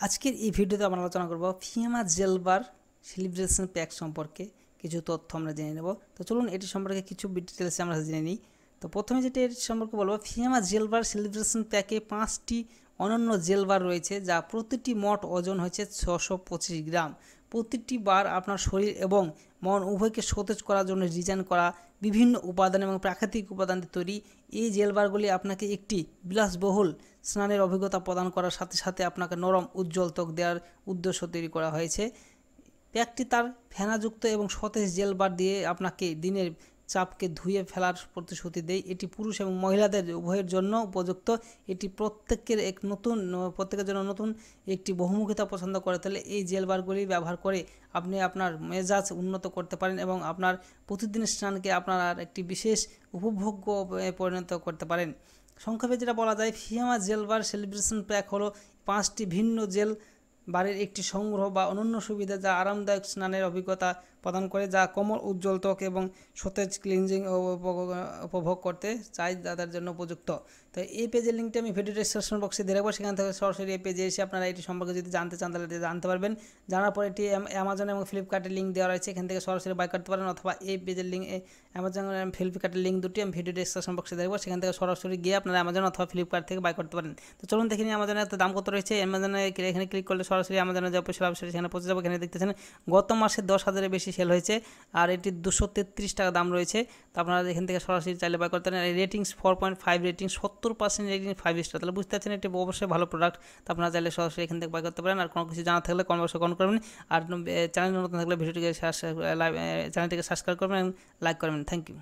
আজকের এই ভিডিওতে আমরা আলোচনা করব ফিয়ামা জেলবার সেলিব্রেশন প্যাক সম্পর্কে কিছু তথ্য আমরা জেনে নেব। তো চলুন এটি সম্পর্কে কিছু ডিটেলসে আমরা জেনে নিই। তো প্রথমে যেটা এর সম্পর্কে বলবো, ফিয়ামা জেলবার সেলিব্রেশন প্যাকে 5টি অনন্য জেলবার রয়েছে, যা প্রতিটি মোট ওজন হচ্ছে 625 গ্রাম। প্রতিটি বার আপনার শরীর এবং মন উভয়কে সতেজ করার জন্য ডিজাইন করা বিভিন্ন উপাদান এবং প্রাকৃতিক উপাদান দিয়ে তৈরি। এই জেলবারগুলি আপনাকে একটি বিলাসবহুল স্নানের অভিজ্ঞতা প্রদান করার সাথে সাথে আপনাকে নরম উজ্জ্বল ত্বক দেওয়ার উদ্দেশ্য তৈরি করা হয়েছে। প্যাকটি তার ফেনাযুক্ত এবং সতেজ জেলবার দিয়ে আপনাকে দিনের চাপকে ধুয়ে ফেলার প্রতিশ্রুতি দেয়। এটি পুরুষ এবং মহিলাদের উভয়ের জন্য উপযুক্ত। এটি প্রত্যেকের জন্য নতুন একটি বহুমুখিতা পছন্দ করে তোলে। এই জেলবারগুলি ব্যবহার করে আপনি আপনার মেজাজ উন্নত করতে পারেন এবং আপনার প্রতিদিনের স্নানকে আপনার একটি বিশেষ উপভোগ্য পরিণত করতে পারেন। সংক্ষেপে যেটা বলা যায়, ফিয়ামা জেলবার সেলিব্রেশন প্যাক হলো 5টি ভিন্ন জেল বারের একটি সংগ্রহ বা অনন্য সুবিধা, যা আরামদায়ক স্নানের অভিজ্ঞতা প্রদান করে, যা কোমল উজ্জ্বল ত্বক এবং সতেজ ক্লিনজিং উপভোগ করতে চাই তাদের জন্য উপযুক্ত। তো এই পেজের লিঙ্কটি আমি ভিডিও ডেসক্রিপশন বক্সে দিয়ে রাখবো, সেখান থেকে সরাসরি এই পেজে এসে আপনারা এটি সম্পর্কে যদি জানতে চান তাহলে জানতে পারবেন। জানার পর এটি অ্যামাজন এবং ফ্লিপকার্টের লিঙ্ক দেওয়া রয়েছে, এখান থেকে সরাসরি বাই করতে পারেন, অথবা এই পেজের লিঙ্ক অ্যামাজন এবং ফ্লিপকার্টের লিঙ্ক দুটি আমি ভিডিও ডেসক্রিপশন বক্সে দেবো, সেখান থেকে সরাসরি গিয়ে আপনারা অ্যামাজন অথবা ফ্লিপকার্ট থেকে বাই করতে পারেন। তো চলুন দেখে নিই অ্যামাজনের দাম কত রয়েছে। অ্যামাজনে এখানে ক্লিক করলে সরাসরি অ্যামাজনের যে অফিসিয়াল ওয়েবসাইট সেখানে পৌঁছে যাবো। এখানে দেখতেছেন গত মাসে 10,000-এর বেশি সেল হয়েছে আর এটি 233 টাকা দাম রয়েছে। তো আপনারা এখান থেকে সরাসরি চাইলে বাই করতে পারেন। Ratings 4.5 rating, 70% rating, 5 star. তাহলে বুঝতে পারছেন এটি অবশ্যই ভালো প্রোডাক্ট। তো আপনারা চাইলে সরাসরি এখান থেকে বাই করতে পারেন। আর কোনো কিছু জানা থাকলে কমেন্ট বক্সে কমেন্ট করবেন। আর চ্যানেল নতুন থাকলে চ্যানেলটিকে সাবস্ক্রাইব করবেন এবং লাইক করবেন। Thank you.